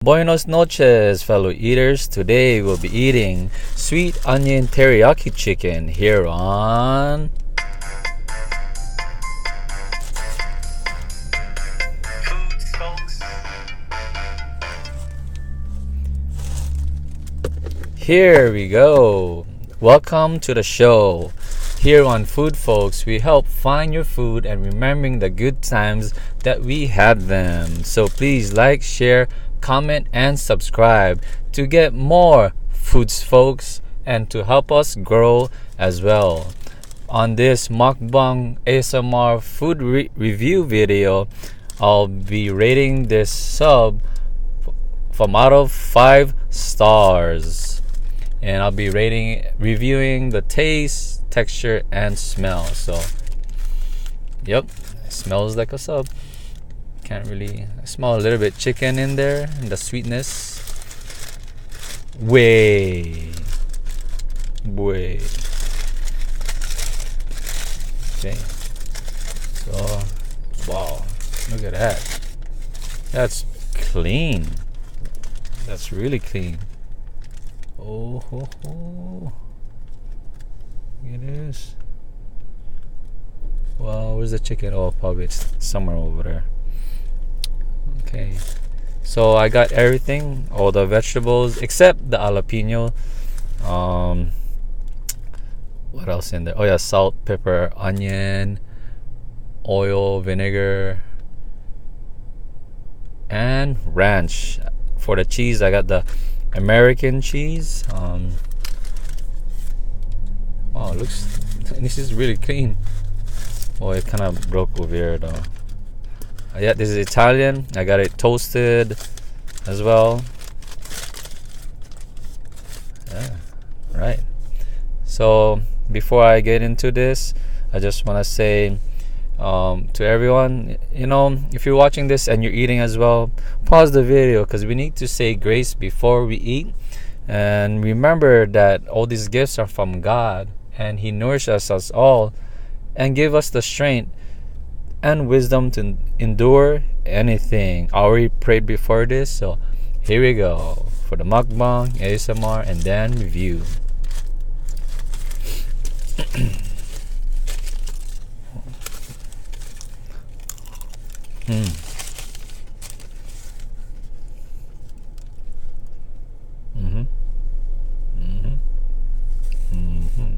Buenos noches, fellow eaters. Today we'll be eating sweet onion teriyaki chicken here on FoodzFolkz. Here we go. Welcome to the show. Here on FoodzFolkz, we help find your food and remembering the good times that we had them. So please like, share, comment, and subscribe to get more FoodzFolkz and to help us grow as well. On this mukbang ASMR food review video, I'll be rating this sub from out of 5 stars. And I'll be reviewing the taste, texture, and smell. So, yep, it smells like a sub. Can't really smell a little bit chicken in there and the sweetness. Way. Okay. So, wow, look at that. That's clean. That's really clean. Oh ho ho. It is. Well, where's the chicken? Oh, probably it's somewhere over there. Okay. So I got everything, all the vegetables except the jalapeno. What else in there? Oh yeah, salt, pepper, onion, oil, vinegar, and ranch. For the cheese, I got the American cheese. Wow, this is really clean. Oh, it kind of broke over here though. Yeah, this is Italian. I got it toasted as well. Yeah, right. So before I get into this, I just want to say to everyone, if you're watching this and you're eating as well, pause the video because we need to say grace before we eat. And remember that all these gifts are from God, and He nourishes us all and give us the strength and wisdom to endure anything. I already prayed before this, so here we go for the mukbang, ASMR, and then review. Mm-hmm. Mm-hmm. Mm-hmm.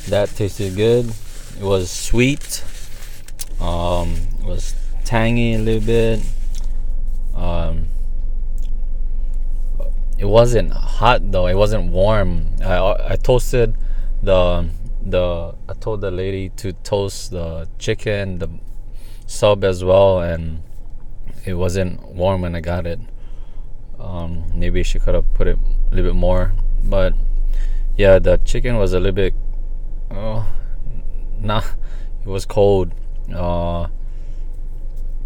That tasted good. It was sweet. It was tangy a little bit. Um, it wasn't hot though. It wasn't warm. I toasted I told the lady to toast the chicken, the sub as well, and it wasn't warm when I got it. Maybe she could have put it a little bit more, but yeah, the chicken was a little bit. Nah, it was cold.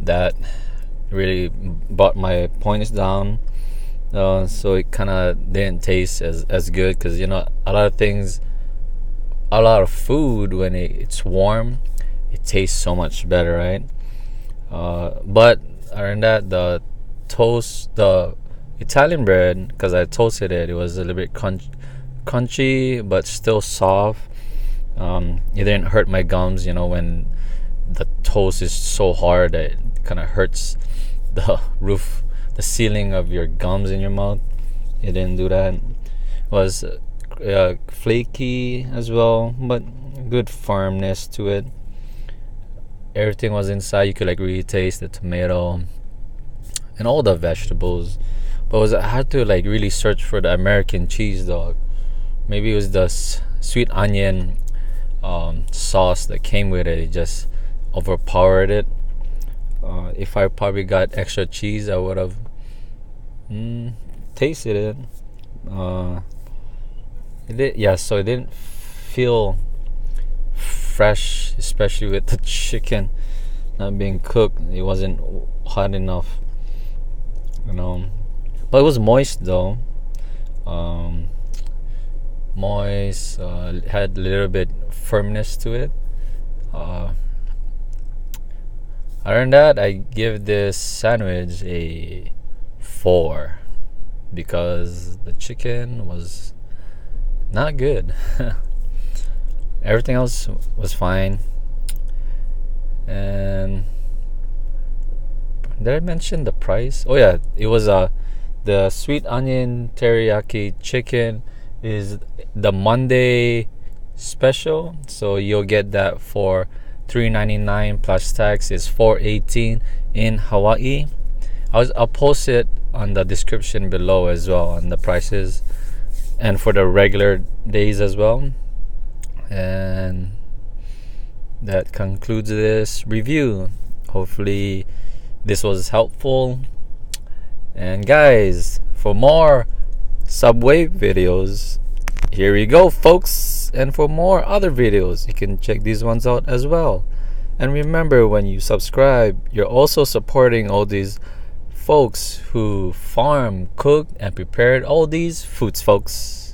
That really brought my points down. So it kind of didn't taste as good, because a lot of things, a lot of food when it's warm, it tastes so much better, right? But other than that, the Italian bread, because I toasted it, it was a little bit crunchy but still soft. It didn't hurt my gums, when the toast is so hard that it kind of hurts the ceiling of your gums in your mouth. It didn't do that. It was flaky as well, but good firmness to it. Everything was inside. You could really taste the tomato and all the vegetables. But it was hard to really search for the American cheese dog. Maybe it was the sweet onion sauce that came with it. It just overpowered it. If I probably got extra cheese, I would have tasted it. So it didn't feel fresh, especially with the chicken not being cooked. It wasn't hot enough, but it was moist though. Moist, had a little bit firmness to it. Other than that, I give this sandwich a 4 because the chicken was not good. Everything else was fine. And did I mention the price? Oh yeah, it was the sweet onion teriyaki chicken is the Monday special, so you'll get that for $3.99 plus tax is $4.18 in Hawaii. I'll post it on the description below as well on the prices, and for the regular days as well. And that concludes this review. Hopefully this was helpful. And guys, for more Subway videos, here we go, folks. And for more other videos, you can check these ones out as well. And remember, when you subscribe, you're also supporting all these folks who farm, cook, and prepared all these foods, folks.